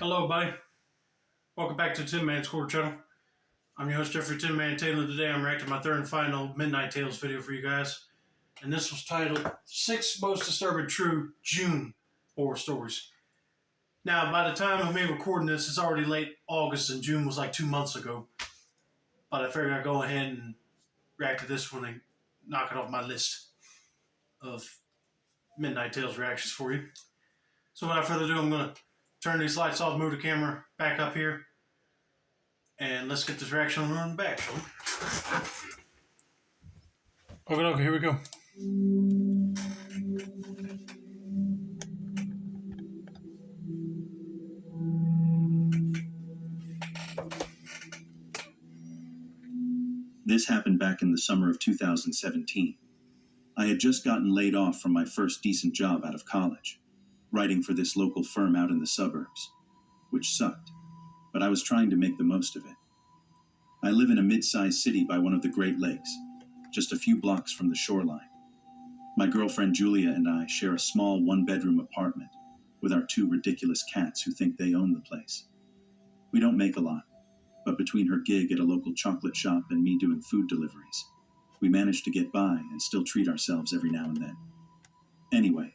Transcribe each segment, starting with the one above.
Hello, buddy. Welcome back to Tin Man's Core Channel. I'm your host, Jeffrey Tin Man Taylor. Today I'm reacting my third and final Midnight Tales video for you guys. And this was titled 6 Most Disturbing True June Horror Stories. Now, by the time of me recording this, it's already late August and June was like 2 months ago. But I figured I'd go ahead and react to this one and knock it off my list of Midnight Tales reactions for you. So without further ado, I'm going to turn these lights off, move the camera back up here, and let's get this reaction running back, shall we? Okay, here we go. This happened back in the summer of 2017. I had just gotten laid off from my first decent job out of college, writing for this local firm out in the suburbs, which sucked, but I was trying to make the most of it. I live in a mid-sized city by one of the Great Lakes, just a few blocks from the shoreline. My girlfriend Julia and I share a small one-bedroom apartment with our two ridiculous cats who think they own the place. We don't make a lot, but between her gig at a local chocolate shop and me doing food deliveries, we manage to get by and still treat ourselves every now and then. Anyway,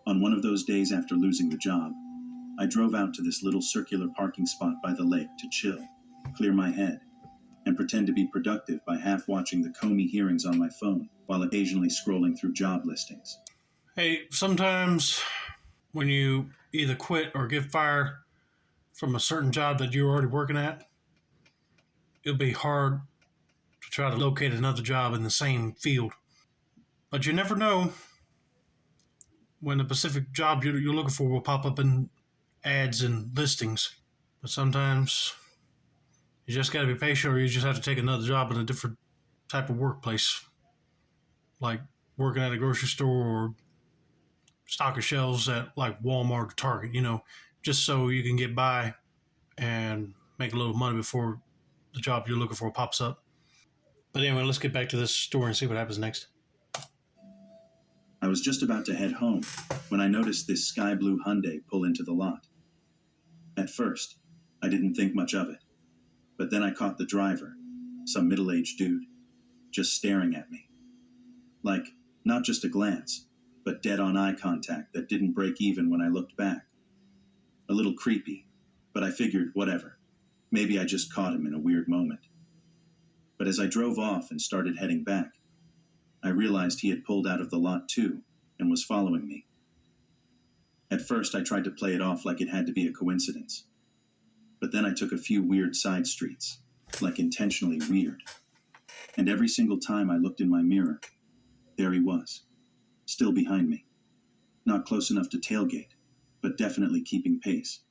on one of those days after losing the job, I drove out to this little circular parking spot by the lake to chill, clear my head, and pretend to be productive by half watching the Comey hearings on my phone while occasionally scrolling through job listings. Hey, sometimes when you either quit or get fired from a certain job that you're already working at, it'll be hard to try to locate another job in the same field. But you never know when the specific job you're looking for will pop up in ads and listings. But sometimes you just got to be patient, or you just have to take another job in a different type of workplace, like working at a grocery store or stocking shelves at like Walmart or Target, just so you can get by and make a little money before the job you're looking for pops up. But anyway, let's get back to this story and see what happens next. I was just about to head home when I noticed this sky blue Hyundai pull into the lot. At first, I didn't think much of it, but then I caught the driver, some middle-aged dude, just staring at me. Like, not just a glance, but dead-on eye contact that didn't break even when I looked back. A little creepy, but I figured, whatever. Maybe I just caught him in a weird moment. But as I drove off and started heading back, I realized he had pulled out of the lot too and was following me. At first, I tried to play it off like it had to be a coincidence. But then I took a few weird side streets, like intentionally weird. And every single time I looked in my mirror, there he was, still behind me. Not close enough to tailgate, but definitely keeping pace.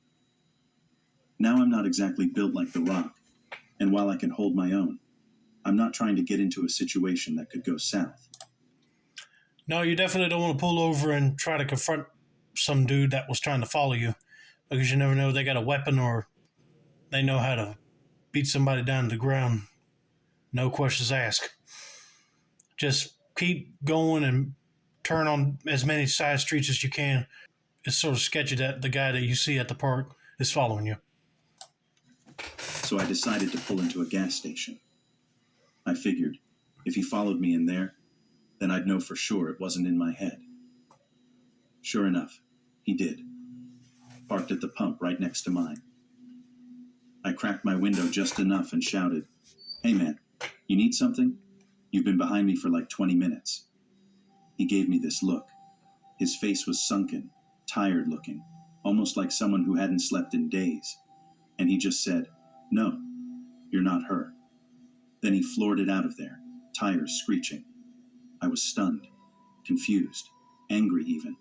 Now I'm not exactly built like The Rock, and while I can hold my own, I'm not trying to get into a situation that could go south. No, you definitely don't want to pull over and try to confront some dude that was trying to follow you, because you never know, they got a weapon or they know how to beat somebody down to the ground. No questions asked. Just keep going and turn on as many side streets as you can. It's sort of sketchy that the guy that you see at the park is following you. So I decided to pull into a gas station. I figured, if he followed me in there, then I'd know for sure it wasn't in my head. Sure enough, he did. Parked at the pump right next to mine. I cracked my window just enough and shouted, "Hey man, you need something? You've been behind me for like 20 minutes. He gave me this look. His face was sunken, tired looking, almost like someone who hadn't slept in days. And he just said, "No, you're not her." Then he floored it out of there, tires screeching. I was stunned, confused, angry even.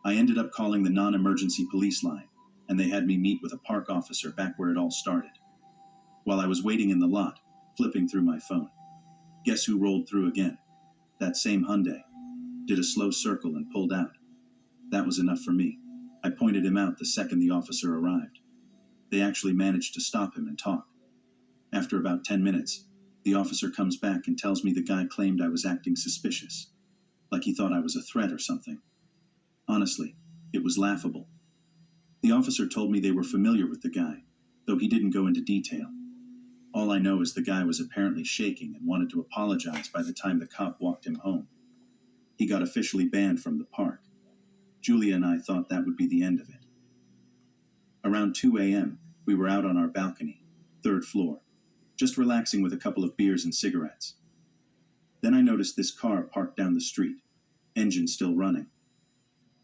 I ended up calling the non-emergency police line, and they had me meet with a park officer back where it all started. While I was waiting in the lot, flipping through my phone, guess who rolled through again? That same Hyundai. Did a slow circle and pulled out. That was enough for me. I pointed him out the second the officer arrived. They actually managed to stop him and talk. After about 10 minutes, the officer comes back and tells me the guy claimed I was acting suspicious, like he thought I was a threat or something. Honestly, it was laughable. The officer told me they were familiar with the guy, though he didn't go into detail. All I know is the guy was apparently shaking and wanted to apologize by the time the cop walked him home. He got officially banned from the park. Julia and I thought that would be the end of it. Around 2 a.m., we were out on our balcony, 3rd floor, just relaxing with a couple of beers and cigarettes. Then I noticed this car parked down the street, engine still running.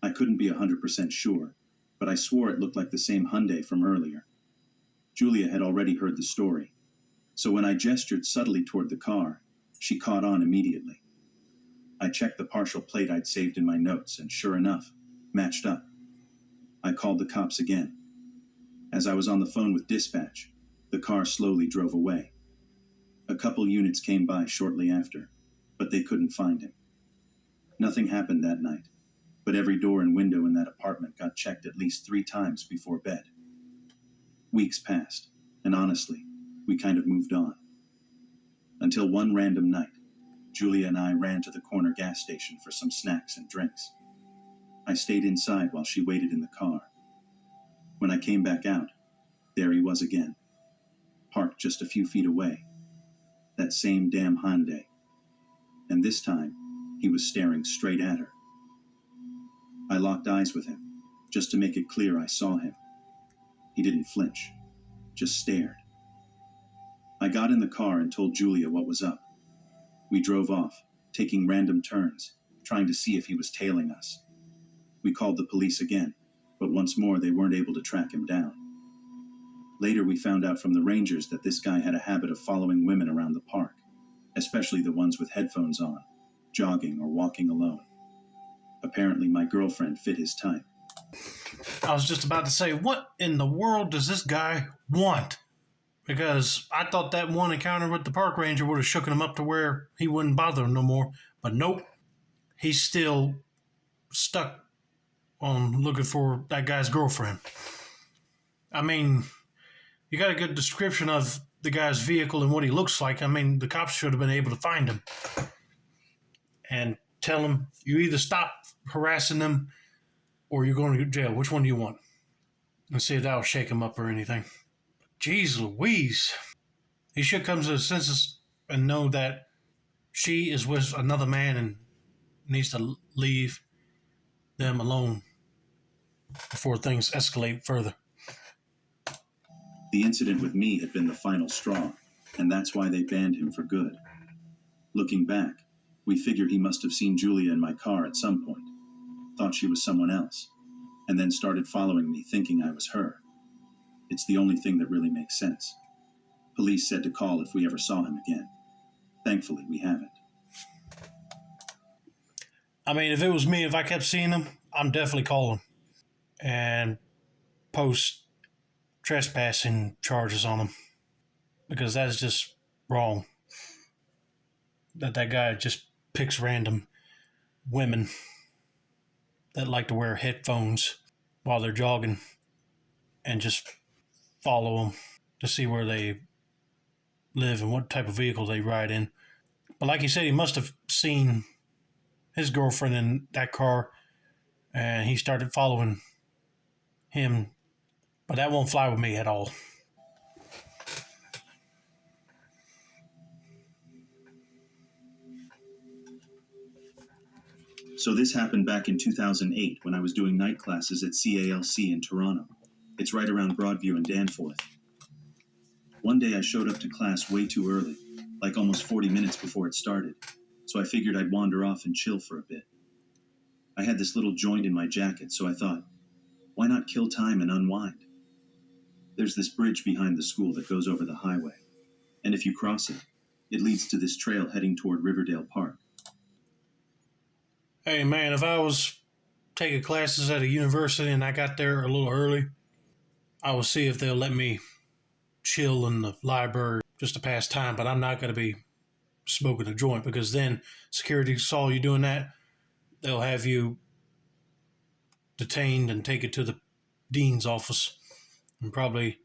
I couldn't be 100% sure, but I swore it looked like the same Hyundai from earlier. Julia had already heard the story, so when I gestured subtly toward the car, she caught on immediately. I checked the partial plate I'd saved in my notes, and sure enough, matched up. I called the cops again. As I was on the phone with dispatch, the car slowly drove away. A couple units came by shortly after, but they couldn't find him. Nothing happened that night, but every door and window in that apartment got checked at least 3 times before bed. Weeks passed, and honestly, we kind of moved on. Until one random night, Julia and I ran to the corner gas station for some snacks and drinks. I stayed inside while she waited in the car. When I came back out, there he was again, parked just a few feet away. That same damn Hyundai. And this time, he was staring straight at her. I locked eyes with him, just to make it clear I saw him. He didn't flinch, just stared. I got in the car and told Julia what was up. We drove off, taking random turns, trying to see if he was tailing us. We called the police again, but once more they weren't able to track him down. Later we found out from the rangers that this guy had a habit of following women around the park, especially the ones with headphones on, jogging or walking alone. Apparently my girlfriend fit his type. I was just about to say, what in the world does this guy want? Because I thought that one encounter with the park ranger would have shooken him up to where he wouldn't bother him no more. But nope, he's still stuck on looking for that guy's girlfriend. I mean, you got a good description of the guy's vehicle and what he looks like. I mean, the cops should have been able to find him and tell him, you either stop harassing them or you're going to jail. Which one do you want? And see if that'll shake him up or anything. Jeez Louise. He should come to his senses and know that she is with another man and needs to leave them alone before things escalate further. The incident with me had been the final straw, and that's why they banned him for good. Looking back, we figure he must have seen Julia in my car at some point, thought she was someone else, and then started following me thinking I was her. It's the only thing that really makes sense. Police said to call if we ever saw him again. Thankfully, we haven't. I mean, if it was me, if I kept seeing him, I'm definitely calling and post trespassing charges on him, because that's just wrong. That guy just picks random women that like to wear headphones while they're jogging and just follow them to see where they live and what type of vehicle they ride in. But like you said, he must have seen his girlfriend in that car and he started following him. But that won't fly with me at all. So this happened back in 2008 when I was doing night classes at CALC in Toronto. It's right around Broadview and Danforth. One day I showed up to class way too early, like almost 40 minutes before it started, so I figured I'd wander off and chill for a bit. I had this little joint in my jacket, so I thought, why not kill time and unwind? There's this bridge behind the school that goes over the highway, and if you cross it, it leads to this trail heading toward Riverdale Park. Hey man, if I was taking classes at a university and I got there a little early, I will see if they'll let me chill in the library just to pass time, but I'm not going to be smoking a joint, because then security saw you doing that, they'll have you detained and take it to the dean's office and probably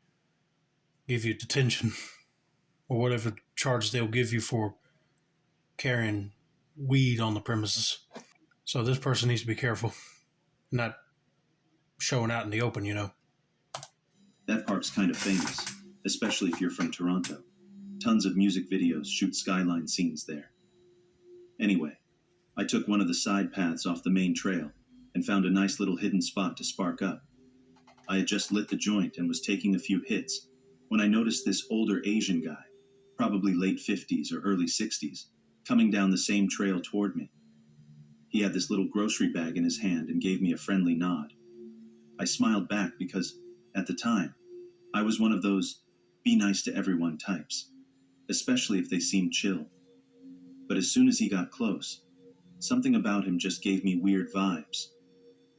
give you detention or whatever charge they'll give you for carrying weed on the premises. So this person needs to be careful, not showing out in the open, you know. Park's kind of famous, especially if you're from Toronto. Tons of music videos shoot skyline scenes there. Anyway, I took one of the side paths off the main trail and found a nice little hidden spot to spark up. I had just lit the joint and was taking a few hits when I noticed this older Asian guy, probably late 50s or early 60s, coming down the same trail toward me. He had this little grocery bag in his hand and gave me a friendly nod. I smiled back because, at the time, I was one of those be nice to everyone types, especially if they seemed chill. But as soon as he got close, something about him just gave me weird vibes.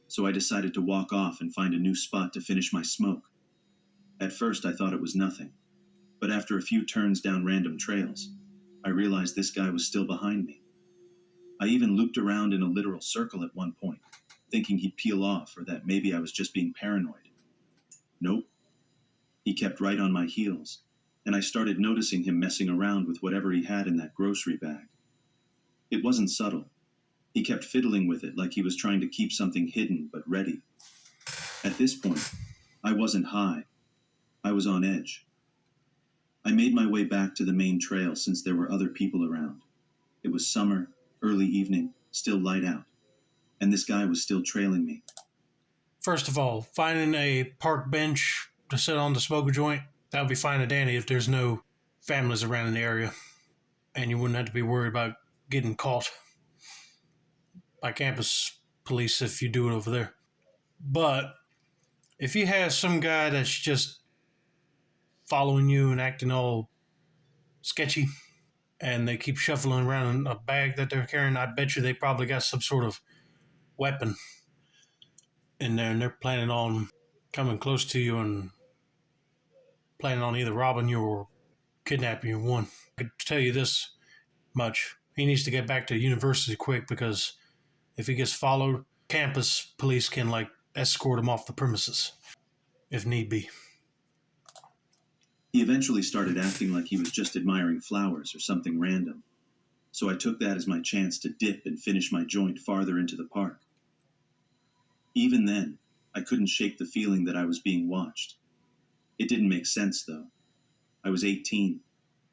So I decided to walk off and find a new spot to finish my smoke. At first I thought it was nothing, but after a few turns down random trails, I realized this guy was still behind me. I even looped around in a literal circle at one point, thinking he'd peel off or that maybe I was just being paranoid. Nope. He kept right on my heels, and I started noticing him messing around with whatever he had in that grocery bag. It wasn't subtle. He kept fiddling with it like he was trying to keep something hidden but ready. At this point, I wasn't high. I was on edge. I made my way back to the main trail since there were other people around. It was summer, early evening, still light out, and this guy was still trailing me. First of all, finding a park bench to sit on to smoke a joint, that would be fine and dandy if there's no families around in the area, and you wouldn't have to be worried about getting caught by campus police if you do it over there. But if you have some guy that's just following you and acting all sketchy, and they keep shuffling around a bag that they're carrying, I bet you they probably got some sort of weapon in there, and they're planning on coming close to you and planning on either robbing you or kidnapping you. One, I could tell you this much: he needs to get back to university quick, because if he gets followed, campus police can escort him off the premises if need be. He eventually started acting like he was just admiring flowers or something random, so I took that as my chance to dip and finish my joint farther into the park. Even then, I couldn't shake the feeling that I was being watched. It didn't make sense, though. I was 18,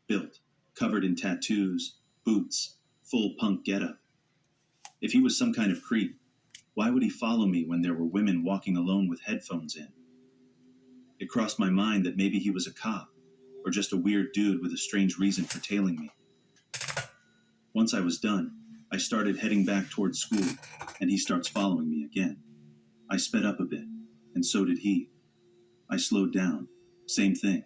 built, covered in tattoos, boots, full punk getup. If he was some kind of creep, why would he follow me when there were women walking alone with headphones in? It crossed my mind that maybe he was a cop, or just a weird dude with a strange reason for tailing me. Once I was done, I started heading back towards school, and he starts following me again. I sped up a bit, and so did he. I slowed down. Same thing.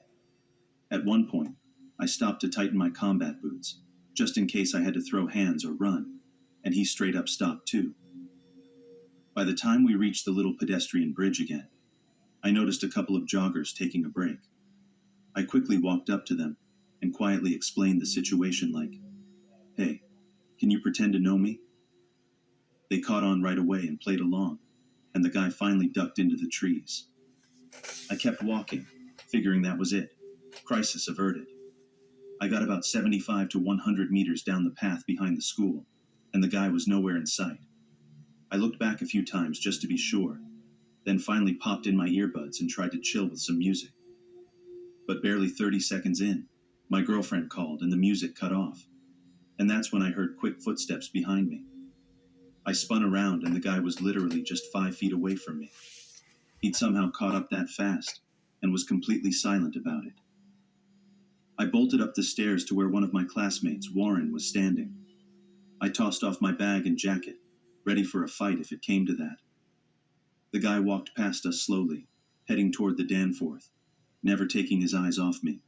At one point, I stopped to tighten my combat boots, just in case I had to throw hands or run, and he straight up stopped too. By the time we reached the little pedestrian bridge again, I noticed a couple of joggers taking a break. I quickly walked up to them and quietly explained the situation like, "Hey, can you pretend to know me?" They caught on right away and played along, and the guy finally ducked into the trees. I kept walking, figuring that was it. Crisis averted. I got about 75 to 100 meters down the path behind the school, and the guy was nowhere in sight. I looked back a few times just to be sure, then finally popped in my earbuds and tried to chill with some music. But barely 30 seconds in, my girlfriend called and the music cut off, and that's when I heard quick footsteps behind me. I spun around and the guy was literally just 5 feet away from me. He'd somehow caught up that fast and was completely silent about it. I bolted up the stairs to where one of my classmates, Warren, was standing. I tossed off my bag and jacket, ready for a fight if it came to that. The guy walked past us slowly, heading toward the Danforth, never taking his eyes off me.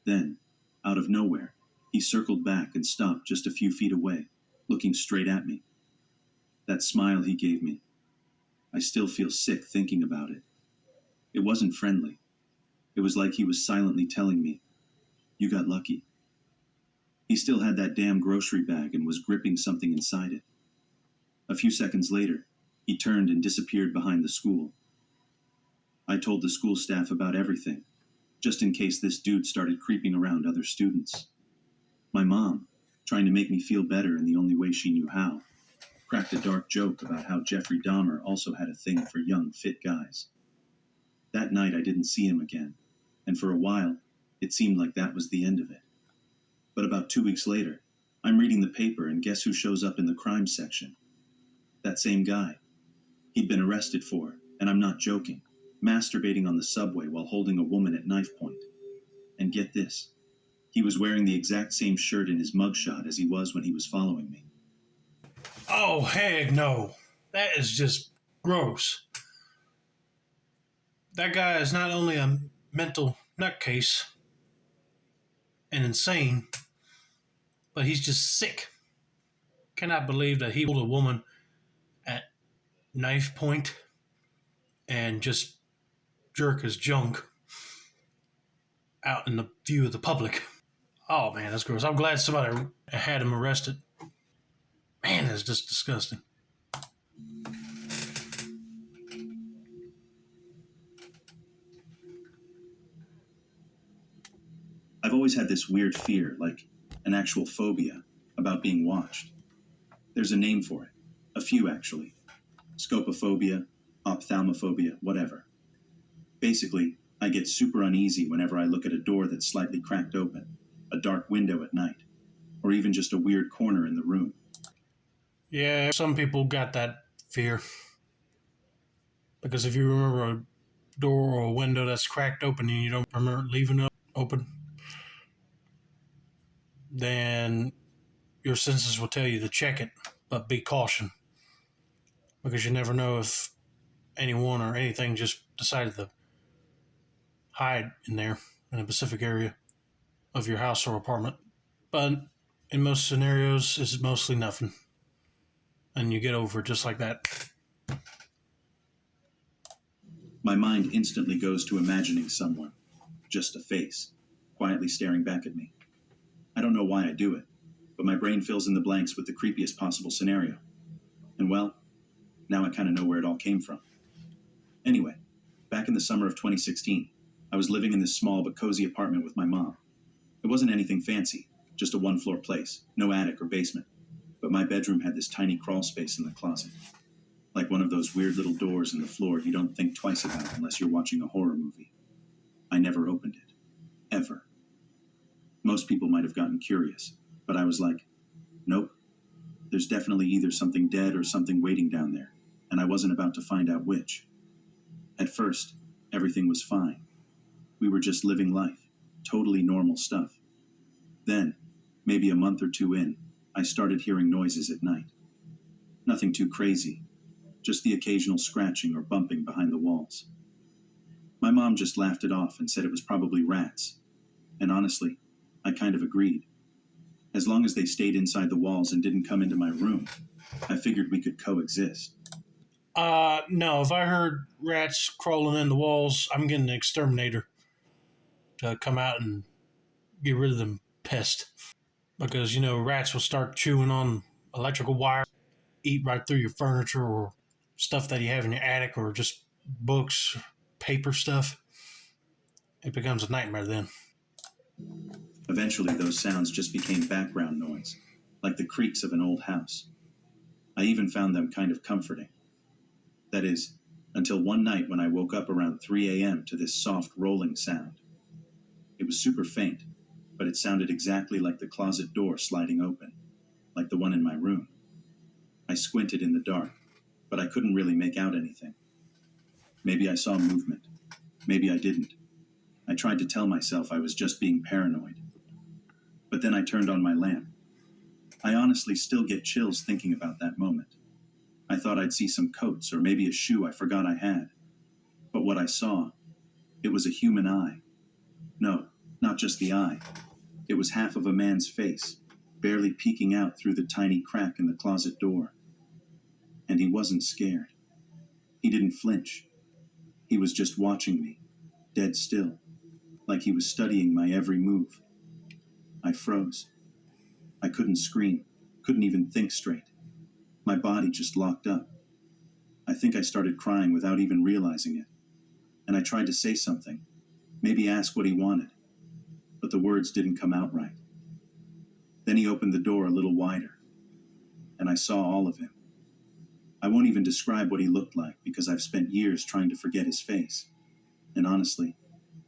Then, out of nowhere, he circled back and stopped just a few feet away, looking straight at me. That smile he gave me, I still feel sick thinking about it. It wasn't friendly. It was like he was silently telling me, "You got lucky." He still had that damn grocery bag and was gripping something inside it. A few seconds later, he turned and disappeared behind the school. I told the school staff about everything, just in case this dude started creeping around other students. My mom, trying to make me feel better in the only way she knew how, cracked a dark joke about how Jeffrey Dahmer also had a thing for young, fit guys. That night I didn't see him again, and for a while, it seemed like that was the end of it. But about 2 weeks later, I'm reading the paper and guess who shows up in the crime section? That same guy. He'd been arrested for, and I'm not joking, masturbating on the subway while holding a woman at knife point. And get this, he was wearing the exact same shirt in his mugshot as he was when he was following me. Oh, heck no. That is just gross. That guy is not only a mental nutcase and insane, but he's just sick. Cannot believe that he pulled a woman at knife point and just jerk his junk out in the view of the public. Oh man, that's gross. I'm glad somebody had him arrested. Man, that's just disgusting. I've always had this weird fear, like an actual phobia, about being watched. There's a name for it. A few, actually. Scopophobia, ophthalmophobia, whatever. Basically, I get super uneasy whenever I look at a door that's slightly cracked open, a dark window at night, or even just a weird corner in the room. Yeah, some people got that fear. Because if you remember a door or a window that's cracked open and you don't remember leaving it open, then your senses will tell you to check it, but be caution. Because you never know if anyone or anything just decided to hide in there in a specific area of your house or apartment. But in most scenarios, it's mostly nothing. And you get over it just like that. My mind instantly goes to imagining someone, just a face, quietly staring back at me. I don't know why I do it, but my brain fills in the blanks with the creepiest possible scenario. And well, now I kind of know where it all came from. Anyway, back in the summer of 2016, I was living in this small but cozy apartment with my mom. It wasn't anything fancy, just a one-floor place, no attic or basement. But my bedroom had this tiny crawl space in the closet. Like one of those weird little doors in the floor you don't think twice about unless you're watching a horror movie. I never opened it. Ever. Most people might have gotten curious, but I was like, nope. There's definitely either something dead or something waiting down there, and I wasn't about to find out which. At first, everything was fine. We were just living life, totally normal stuff. Then, maybe a month or two in, I started hearing noises at night. Nothing too crazy, just the occasional scratching or bumping behind the walls. My mom just laughed it off and said it was probably rats. And honestly, I kind of agreed. As long as they stayed inside the walls and didn't come into my room, I figured we could coexist. No, if I heard rats crawling in the walls, I'm getting an exterminator to come out and get rid of them pests. Because, you know, rats will start chewing on electrical wire, eat right through your furniture or stuff that you have in your attic or just books, paper stuff. It becomes a nightmare then. Eventually, those sounds just became background noise, like the creaks of an old house. I even found them kind of comforting. That is, until one night when I woke up around 3 a.m. to this soft rolling sound. It was super faint, but it sounded exactly like the closet door sliding open, like the one in my room. I squinted in the dark, but I couldn't really make out anything. Maybe I saw movement. Maybe I didn't. I tried to tell myself I was just being paranoid. But then I turned on my lamp. I honestly still get chills thinking about that moment. I thought I'd see some coats or maybe a shoe I forgot I had. But what I saw, it was a human eye. No, not just the eye. It was half of a man's face, barely peeking out through the tiny crack in the closet door. And he wasn't scared. He didn't flinch. He was just watching me, dead still, like he was studying my every move. I froze. I couldn't scream, couldn't even think straight. My body just locked up. I think I started crying without even realizing it. And I tried to say something, maybe ask what he wanted, but the words didn't come out right. Then he opened the door a little wider, and I saw all of him. I won't even describe what he looked like because I've spent years trying to forget his face. And honestly,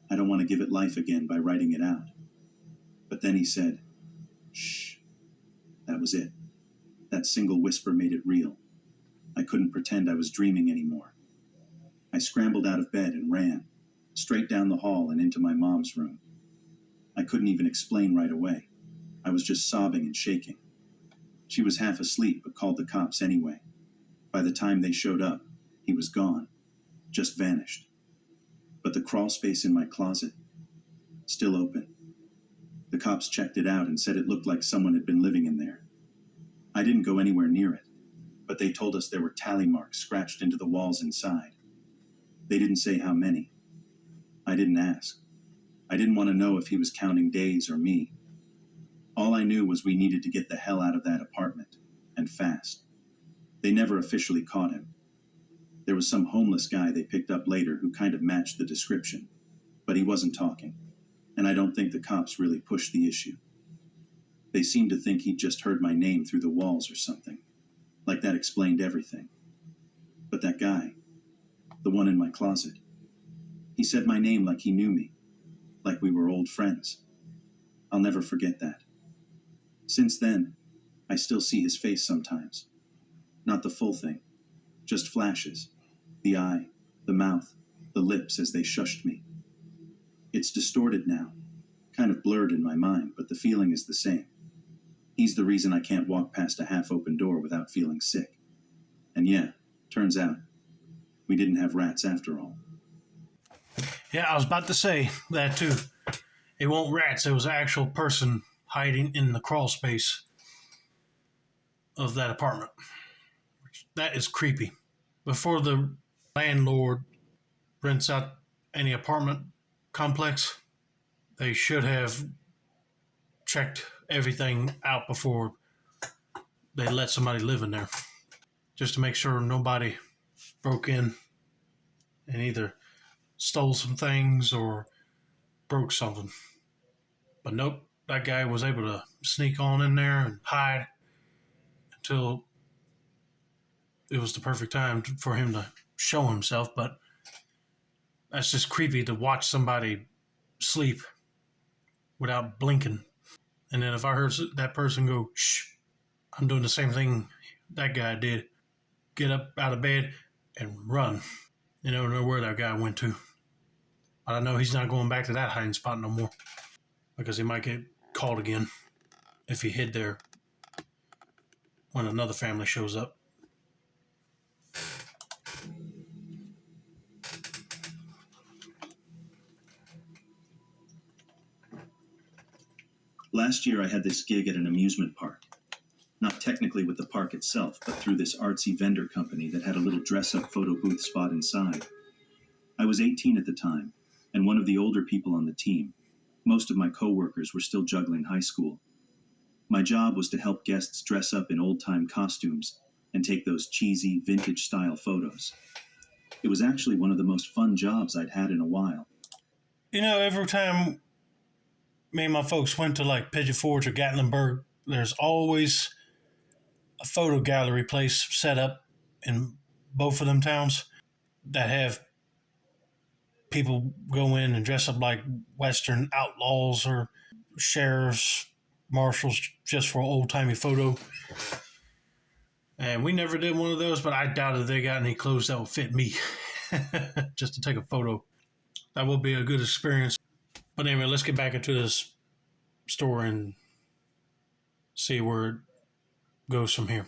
I don't want to give it life again by writing it out. But then he said, "Shh." That was it. That single whisper made it real. I couldn't pretend I was dreaming anymore. I scrambled out of bed and ran, straight down the hall and into my mom's room. I couldn't even explain right away. I was just sobbing and shaking. She was half asleep but called the cops anyway. By the time they showed up, he was gone, just vanished. But the crawl space in my closet, still open. The cops checked it out and said it looked like someone had been living in there. I didn't go anywhere near it, but they told us there were tally marks scratched into the walls inside. They didn't say how many. I didn't ask. I didn't want to know if he was counting days or me. All I knew was we needed to get the hell out of that apartment, and fast. They never officially caught him. There was some homeless guy they picked up later who kind of matched the description, but he wasn't talking, and I don't think the cops really pushed the issue. They seemed to think he'd just heard my name through the walls or something, like that explained everything. But that guy, the one in my closet, he said my name like he knew me, like we were old friends. I'll never forget that. Since then, I still see his face sometimes. Not the full thing, just flashes. The eye, the mouth, the lips as they shushed me. It's distorted now, kind of blurred in my mind, but the feeling is the same. He's the reason I can't walk past a half-open door without feeling sick. And yeah, turns out, we didn't have rats after all. Yeah, I was about to say that too. It wasn't rats, it was an actual person hiding in the crawl space of that apartment. That is creepy. Before the landlord rents out any apartment complex, they should have checked everything out before they let somebody live in there, just to make sure nobody broke in and either stole some things or broke something. But nope, that guy was able to sneak on in there and hide until it was the perfect time for him to show himself. But that's just creepy to watch somebody sleep without blinking. And then if I heard that person go, shh, I'm doing the same thing that guy did. Get up out of bed and run. You never know where that guy went to. But I know he's not going back to that hiding spot no more, because he might get caught again if he hid there when another family shows up. Last year I had this gig at an amusement park. Not technically with the park itself, but through this artsy vendor company that had a little dress-up photo booth spot inside. I was 18 at the time, and one of the older people on the team. Most of my co-workers were still juggling high school. My job was to help guests dress up in old-time costumes and take those cheesy, vintage-style photos. It was actually one of the most fun jobs I'd had in a while. You know, every time me and my folks went to like Pigeon Forge or Gatlinburg, there's always a photo gallery place set up in both of them towns that have people go in and dress up like Western outlaws or sheriffs, marshals, just for an old-timey photo. And we never did one of those, but I doubt if they got any clothes that would fit me just to take a photo. That would be a good experience. But anyway, let's get back into this story and see where it goes from here.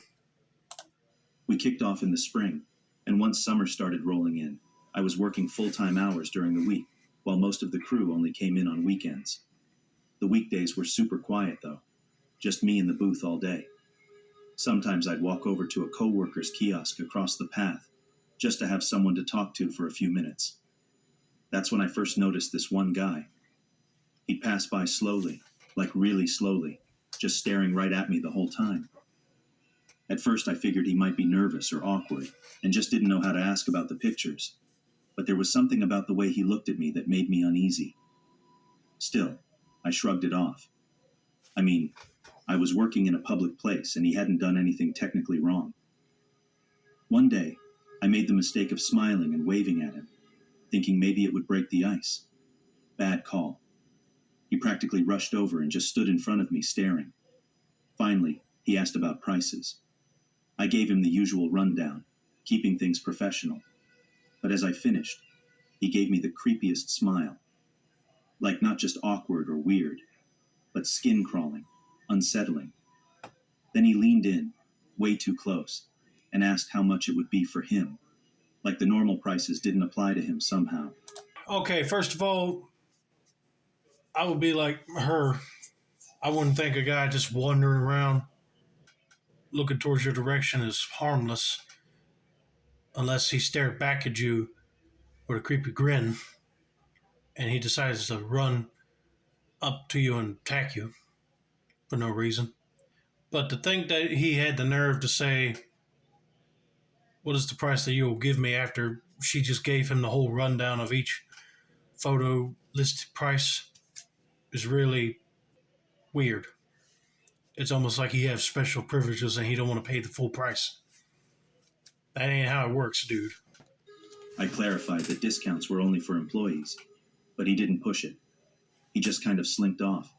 We kicked off in the spring, and once summer started rolling in, I was working full-time hours during the week, while most of the crew only came in on weekends. The weekdays were super quiet, though. Just me in the booth all day. Sometimes I'd walk over to a co-worker's kiosk across the path, just to have someone to talk to for a few minutes. That's when I first noticed this one guy. He'd pass by slowly, like really slowly, just staring right at me the whole time. At first I figured he might be nervous or awkward, and just didn't know how to ask about the pictures. But there was something about the way he looked at me that made me uneasy. Still, I shrugged it off. I mean, I was working in a public place, and he hadn't done anything technically wrong. One day, I made the mistake of smiling and waving at him. thinking maybe it would break the ice. Bad call. He practically rushed over and just stood in front of me staring. Finally, he asked about prices. I gave him the usual rundown, keeping things professional. But as I finished, he gave me the creepiest smile. Like not just awkward or weird, but skin crawling, unsettling. Then he leaned in, way too close, and asked how much it would be for him, like the normal prices didn't apply to him somehow. Okay, first of all, I would be like her. I wouldn't think a guy just wandering around looking towards your direction is harmless unless he stared back at you with a creepy grin and he decides to run up to you and attack you for no reason. But to think that he had the nerve to say, "What is the price that you will give me?" after she just gave him the whole rundown of each photo listed price is really weird. It's almost like he has special privileges and he don't want to pay the full price. That ain't how it works, dude. I clarified that discounts were only for employees, but he didn't push it. He just kind of slinked off.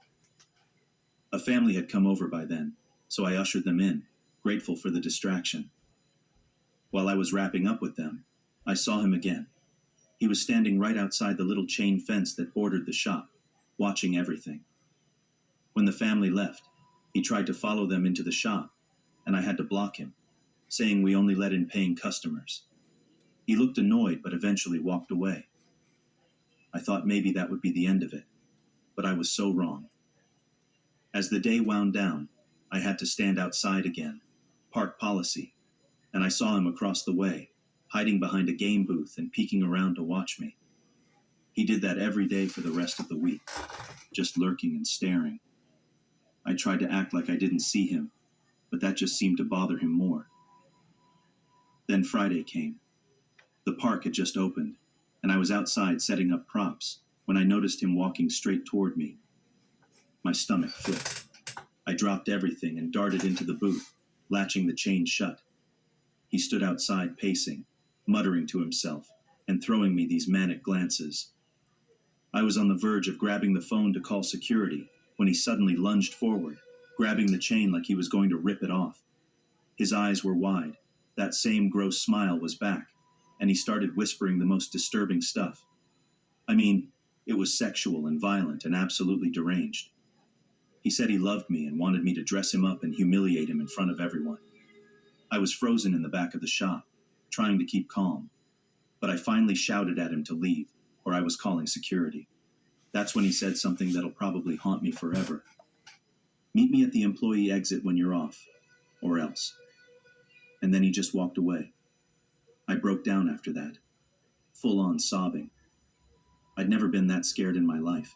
A family had come over by then, so I ushered them in, grateful for the distraction. While I was wrapping up with them, I saw him again. He was standing right outside the little chain fence that bordered the shop, watching everything. When the family left, he tried to follow them into the shop, and I had to block him, saying we only let in paying customers. He looked annoyed, but eventually walked away. I thought maybe that would be the end of it, but I was so wrong. As the day wound down, I had to stand outside again, park policy, and I saw him across the way, hiding behind a game booth and peeking around to watch me. He did that every day for the rest of the week, just lurking and staring. I tried to act like I didn't see him, but that just seemed to bother him more. Then Friday came. The park had just opened, and I was outside setting up props when I noticed him walking straight toward me. My stomach flipped. I dropped everything and darted into the booth, latching the chain shut. He stood outside pacing, muttering to himself, and throwing me these manic glances. I was on the verge of grabbing the phone to call security when he suddenly lunged forward, grabbing the chain like he was going to rip it off. His eyes were wide. That same gross smile was back, and he started whispering the most disturbing stuff. I mean, it was sexual and violent and absolutely deranged. He said he loved me and wanted me to dress him up and humiliate him in front of everyone. I was frozen in the back of the shop, trying to keep calm, but I finally shouted at him to leave, or I was calling security. That's when he said something that'll probably haunt me forever. Meet me at the employee exit when you're off, or else. And then he just walked away. I broke down after that, full on sobbing. I'd never been that scared in my life.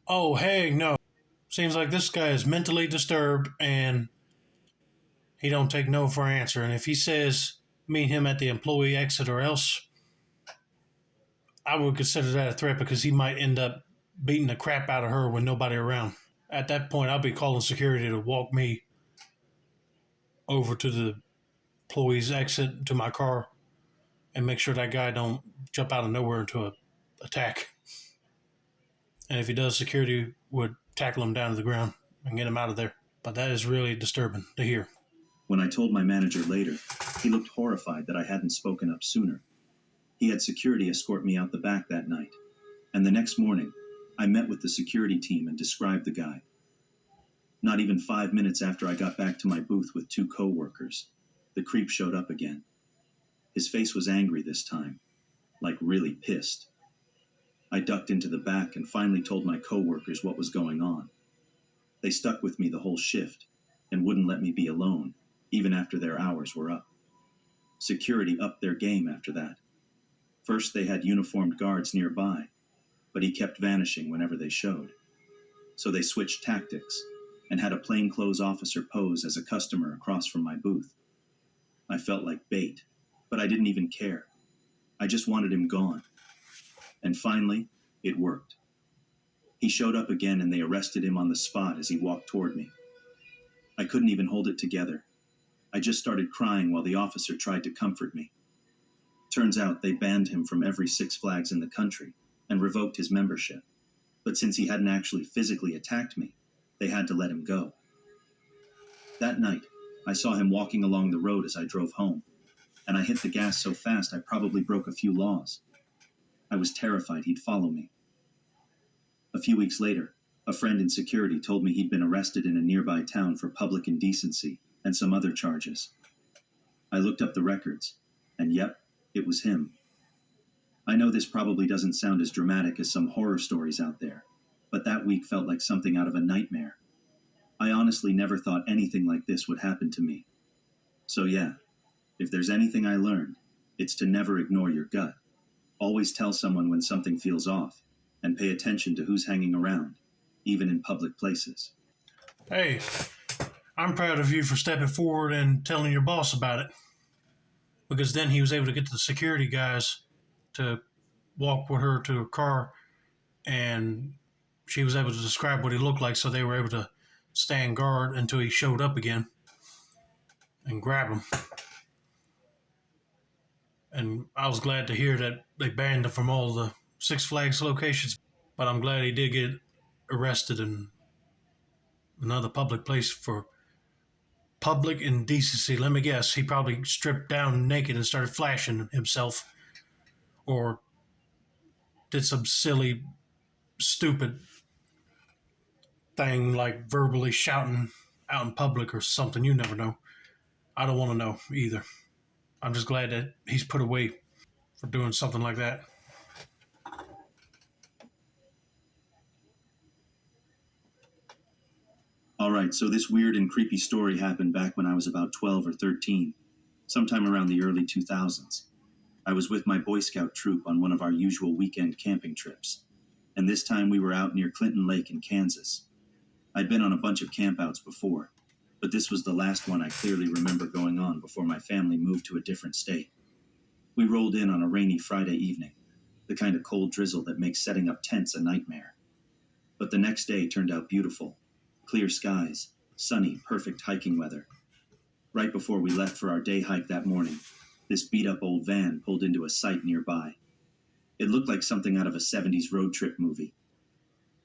Oh, hey, no. Seems like this guy is mentally disturbed and he don't take no for an answer. And if he says meet him at the employee exit or else, I would consider that a threat because he might end up beating the crap out of her with nobody around. At that point, I'll be calling security to walk me over to the employee's exit to my car and make sure that guy don't jump out of nowhere into a attack. And if he does, security would tackle him down to the ground and get him out of there. But that is really disturbing to hear. When I told my manager later, he looked horrified that I hadn't spoken up sooner. He had security escort me out the back that night, and the next morning, I met with the security team and described the guy. Not even 5 minutes after I got back to my booth with 2 co-workers, the creep showed up again. His face was angry this time, like really pissed. I ducked into the back and finally told my co-workers what was going on. They stuck with me the whole shift and wouldn't let me be alone, even after their hours were up. Security upped their game after that. First, they had uniformed guards nearby, but he kept vanishing whenever they showed. So they switched tactics and had a plainclothes officer pose as a customer across from my booth. I felt like bait, but I didn't even care. I just wanted him gone. And finally, it worked. He showed up again and they arrested him on the spot as he walked toward me. I couldn't even hold it together. I just started crying while the officer tried to comfort me. Turns out they banned him from every Six Flags in the country and revoked his membership. But since he hadn't actually physically attacked me, they had to let him go. That night, I saw him walking along the road as I drove home, and I hit the gas so fast I probably broke a few laws. I was terrified he'd follow me. A few weeks later, a friend in security told me he'd been arrested in a nearby town for public indecency and some other charges. I looked up the records, and yep, it was him. I know this probably doesn't sound as dramatic as some horror stories out there, but that week felt like something out of a nightmare. I honestly never thought anything like this would happen to me. So yeah, if there's anything I learned, it's to never ignore your gut. Always tell someone when something feels off, and pay attention to who's hanging around, even in public places. Hey, I'm proud of you for stepping forward and telling your boss about it. Because then he was able to get the security guys to walk with her to her car, and she was able to describe what he looked like, so they were able to stand guard until he showed up again and grab him. And I was glad to hear that they banned him from all the Six Flags locations, but I'm glad he did get arrested in another public place for public indecency. Let me guess, he probably stripped down naked and started flashing himself, or did some silly, stupid thing like verbally shouting out in public or something. You never know. I don't want to know either. I'm just glad that he's put away for doing something like that. Alright, so this weird and creepy story happened back when I was about 12 or 13, sometime around the early 2000s. I was with my Boy Scout troop on one of our usual weekend camping trips, and this time we were out near Clinton Lake in Kansas. I'd been on a bunch of campouts before, but this was the last one I clearly remember going on before my family moved to a different state. We rolled in on a rainy Friday evening, the kind of cold drizzle that makes setting up tents a nightmare. But the next day turned out beautiful. Clear skies, sunny, perfect hiking weather. Right before we left for our day hike that morning, this beat-up old van pulled into a site nearby. It looked like something out of a 70s road trip movie.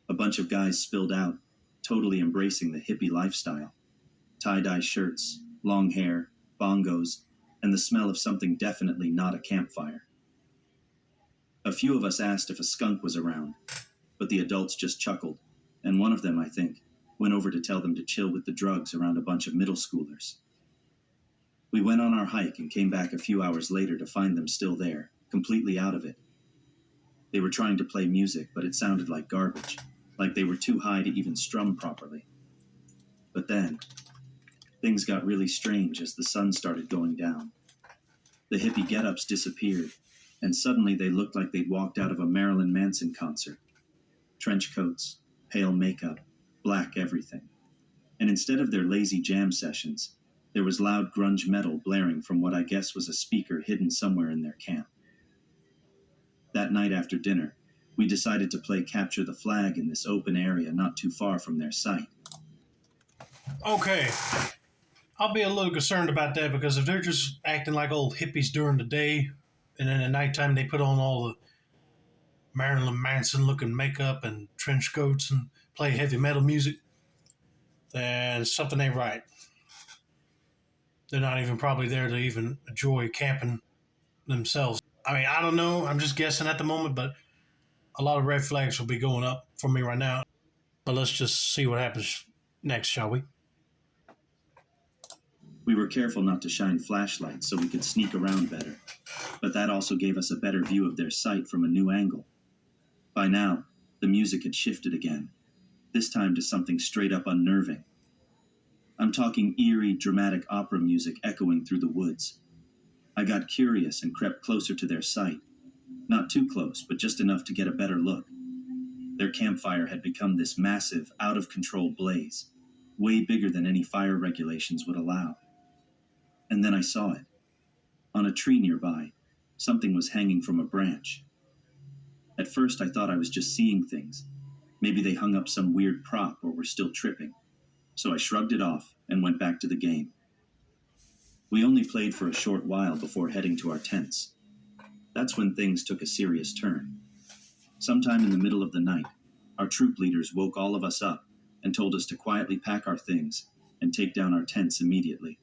A bunch of guys spilled out, totally embracing the hippie lifestyle. Tie-dye shirts, long hair, bongos, and the smell of something definitely not a campfire. A few of us asked if a skunk was around, but the adults just chuckled, and one of them, I think, went over to tell them to chill with the drugs around a bunch of middle schoolers. We went on our hike and came back a few hours later to find them still there, completely out of it. They were trying to play music, but it sounded like garbage, like they were too high to even strum properly. But then, things got really strange as the sun started going down. The hippie get-ups disappeared, and suddenly they looked like they'd walked out of a Marilyn Manson concert. Trench coats, pale makeup, black everything. And instead of their lazy jam sessions, there was loud grunge metal blaring from what I guess was a speaker hidden somewhere in their camp. That night after dinner, we decided to play capture the flag in this open area not too far from their site. Okay, I'll be a little concerned about that, because if they're just acting like old hippies during the day, and then at nighttime they put on all the Marilyn Manson looking makeup and trench coats and play heavy metal music, then something ain't right. They're not even probably there to even enjoy camping themselves. I mean, I don't know. I'm just guessing at the moment, but a lot of red flags will be going up for me right now. But let's just see what happens next, shall we? We were careful not to shine flashlights so we could sneak around better, but that also gave us a better view of their site from a new angle. By now, the music had shifted again, this time to something straight up unnerving. I'm talking eerie, dramatic opera music echoing through the woods. I got curious and crept closer to their site. Not too close, but just enough to get a better look. Their campfire had become this massive, out-of-control blaze, way bigger than any fire regulations would allow. And then I saw it. On a tree nearby, something was hanging from a branch. At first I thought I was just seeing things. Maybe they hung up some weird prop or were still tripping. So I shrugged it off and went back to the game. We only played for a short while before heading to our tents. That's when things took a serious turn. Sometime in the middle of the night, our troop leaders woke all of us up and told us to quietly pack our things and take down our tents immediately.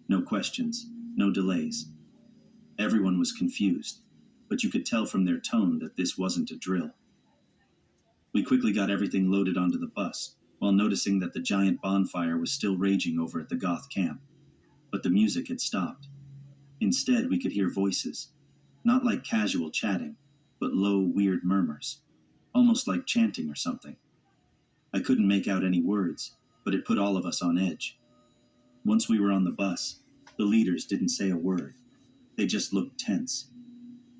No questions, no delays. Everyone was confused, but you could tell from their tone that this wasn't a drill. We quickly got everything loaded onto the bus, while noticing that the giant bonfire was still raging over at the Goth camp. But the music had stopped. Instead, we could hear voices, not like casual chatting, but low, weird murmurs, almost like chanting or something. I couldn't make out any words, but it put all of us on edge. Once we were on the bus, the leaders didn't say a word. They just looked tense.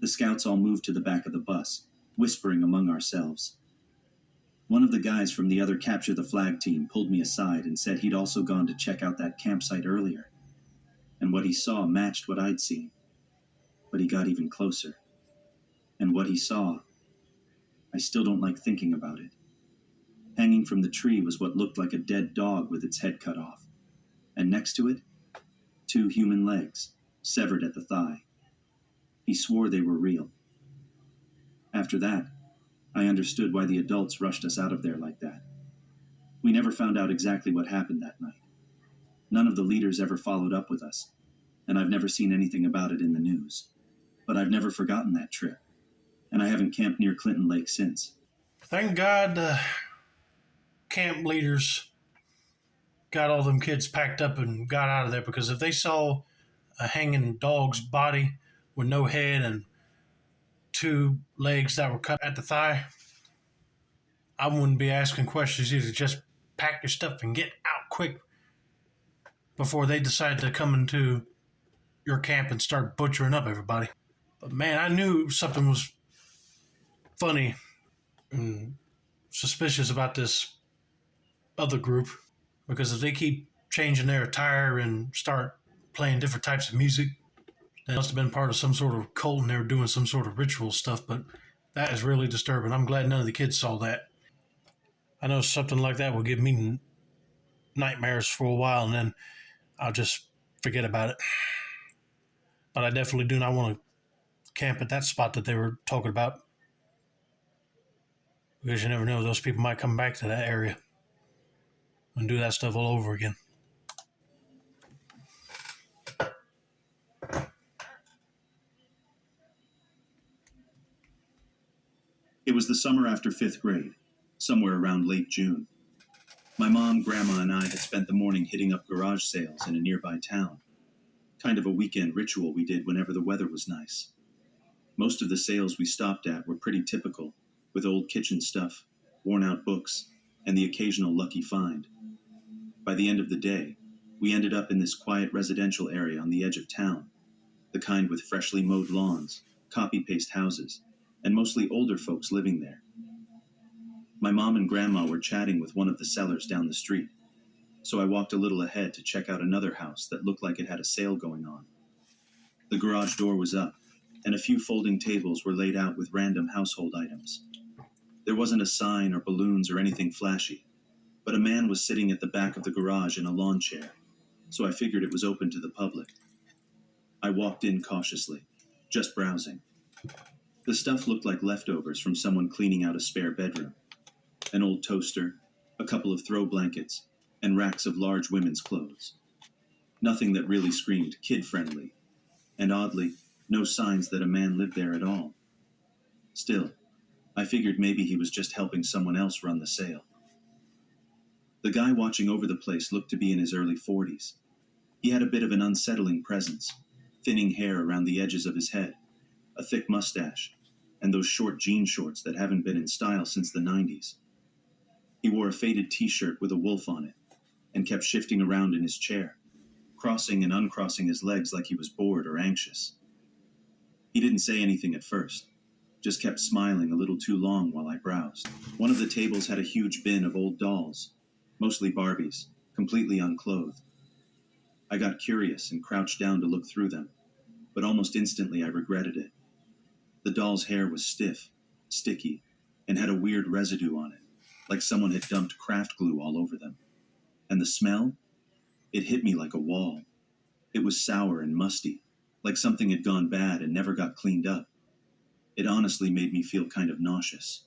The scouts all moved to the back of the bus, whispering among ourselves. One of the guys from the other Capture the Flag team pulled me aside and said he'd also gone to check out that campsite earlier, and what he saw matched what I'd seen. But he got even closer. And what he saw, I still don't like thinking about it. Hanging from the tree was what looked like a dead dog with its head cut off. And next to it, 2 human legs, severed at the thigh. He swore they were real. After that, I understood why the adults rushed us out of there like that. We never found out exactly what happened that night. None of the leaders ever followed up with us, and I've never seen anything about it in the news. But I've never forgotten that trip, and I haven't camped near Clinton Lake since. Thank God the camp leaders got all them kids packed up and got out of there, because if they saw a hanging dog's body with no head and 2 legs that were cut at the thigh, I wouldn't be asking questions either. Just pack your stuff and get out quick before they decide to come into your camp and start butchering up everybody. But man, I knew something was funny and suspicious about this other group, because if they keep changing their attire and start playing different types of music, they must have been part of some sort of cult and they were doing some sort of ritual stuff. But that is really disturbing. I'm glad none of the kids saw that. I know something like that will give me nightmares for a while, and then I'll just forget about it. But I definitely do not want to camp at that spot that they were talking about, because you never know, those people might come back to that area and do that stuff all over again. It was the summer after 5th grade, somewhere around late June. My mom, grandma, and I had spent the morning hitting up garage sales in a nearby town. Kind of a weekend ritual we did whenever the weather was nice. Most of the sales we stopped at were pretty typical, with old kitchen stuff, worn-out books, and the occasional lucky find. By the end of the day, we ended up in this quiet residential area on the edge of town, the kind with freshly mowed lawns, copy-paste houses, and mostly older folks living there. My mom and grandma were chatting with one of the sellers down the street, so I walked a little ahead to check out another house that looked like it had a sale going on. The garage door was up, and a few folding tables were laid out with random household items. There wasn't a sign or balloons or anything flashy, but a man was sitting at the back of the garage in a lawn chair, so I figured it was open to the public. I walked in cautiously, just browsing. The stuff looked like leftovers from someone cleaning out a spare bedroom. An old toaster, a couple of throw blankets, and racks of large women's clothes. Nothing that really screamed kid-friendly, and oddly, no signs that a man lived there at all. Still, I figured maybe he was just helping someone else run the sale. The guy watching over the place looked to be in his early 40s. He had a bit of an unsettling presence, thinning hair around the edges of his head, a thick mustache, and those short jean shorts that haven't been in style since the 90s. He wore a faded t-shirt with a wolf on it, and kept shifting around in his chair, crossing and uncrossing his legs like he was bored or anxious. He didn't say anything at first, just kept smiling a little too long while I browsed. One of the tables had a huge bin of old dolls, mostly Barbies, completely unclothed. I got curious and crouched down to look through them, but almost instantly I regretted it. The doll's hair was stiff, sticky, and had a weird residue on it, like someone had dumped craft glue all over them. And the smell? It hit me like a wall. It was sour and musty, like something had gone bad and never got cleaned up. It honestly made me feel kind of nauseous.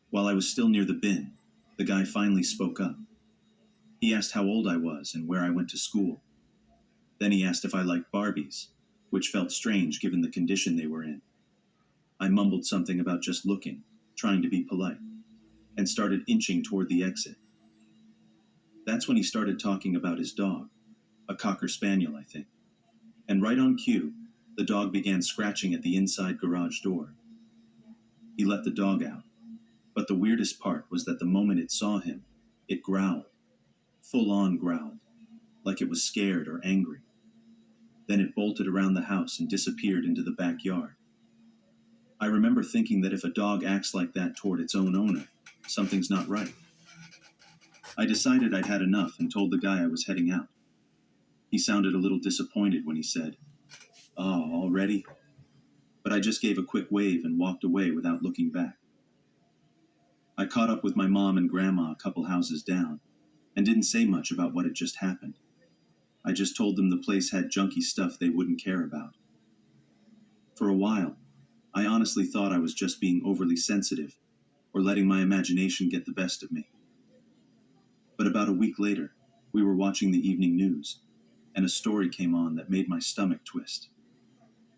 While I was still near the bin, the guy finally spoke up. He asked how old I was and where I went to school. Then he asked if I liked Barbies, which felt strange given the condition they were in. I mumbled something about just looking, trying to be polite, and started inching toward the exit. That's when he started talking about his dog, a Cocker Spaniel, I think. And right on cue, the dog began scratching at the inside garage door. He let the dog out, but the weirdest part was that the moment it saw him, it growled, full-on growled, like it was scared or angry. Then it bolted around the house and disappeared into the backyard. I remember thinking that if a dog acts like that toward its own owner, something's not right. I decided I'd had enough and told the guy I was heading out. He sounded a little disappointed when he said, "Oh, already?" But I just gave a quick wave and walked away without looking back. I caught up with my mom and grandma a couple houses down and didn't say much about what had just happened. I just told them the place had junky stuff they wouldn't care about. For a while, I honestly thought I was just being overly sensitive or letting my imagination get the best of me. But about a week later, we were watching the evening news, and a story came on that made my stomach twist.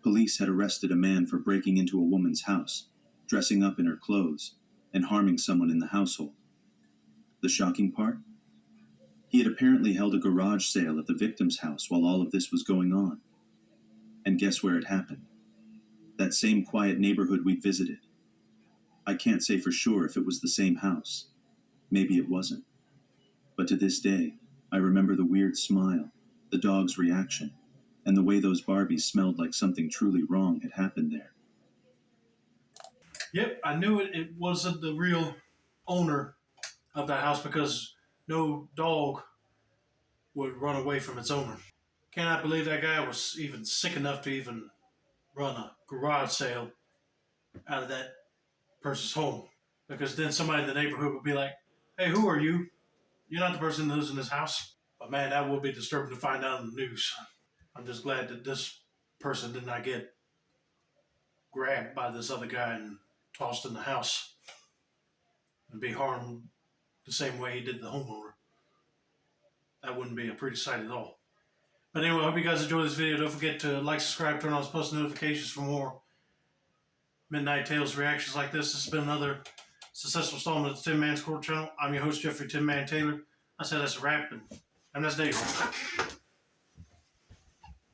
Police had arrested a man for breaking into a woman's house, dressing up in her clothes, and harming someone in the household. The shocking part? He had apparently held a garage sale at the victim's house while all of this was going on. And guess where it happened? That same quiet neighborhood we'd visited. I can't say for sure if it was the same house. Maybe it wasn't. But to this day, I remember the weird smile, the dog's reaction, and the way those Barbies smelled like something truly wrong had happened there. Yep, I knew it wasn't the real owner of that house because no dog would run away from its owner. Cannot believe that guy was even sick enough to even run a garage sale out of that person's home. Because then somebody in the neighborhood would be like, "Hey, who are you? You're not the person that lives in this house." But man, that would be disturbing to find out in the news. I'm just glad that this person did not get grabbed by this other guy and tossed in the house and be harmed the same way he did the homeowner. That wouldn't be a pretty sight at all. But anyway, I hope you guys enjoyed this video. Don't forget to like, subscribe, turn on post notifications for more Midnight Tales reactions like this. This has been another successful installment of the Tin Man's Court channel. I'm your host, Jeffrey Tin Man Taylor. I said that's a wrap, and have a nice day.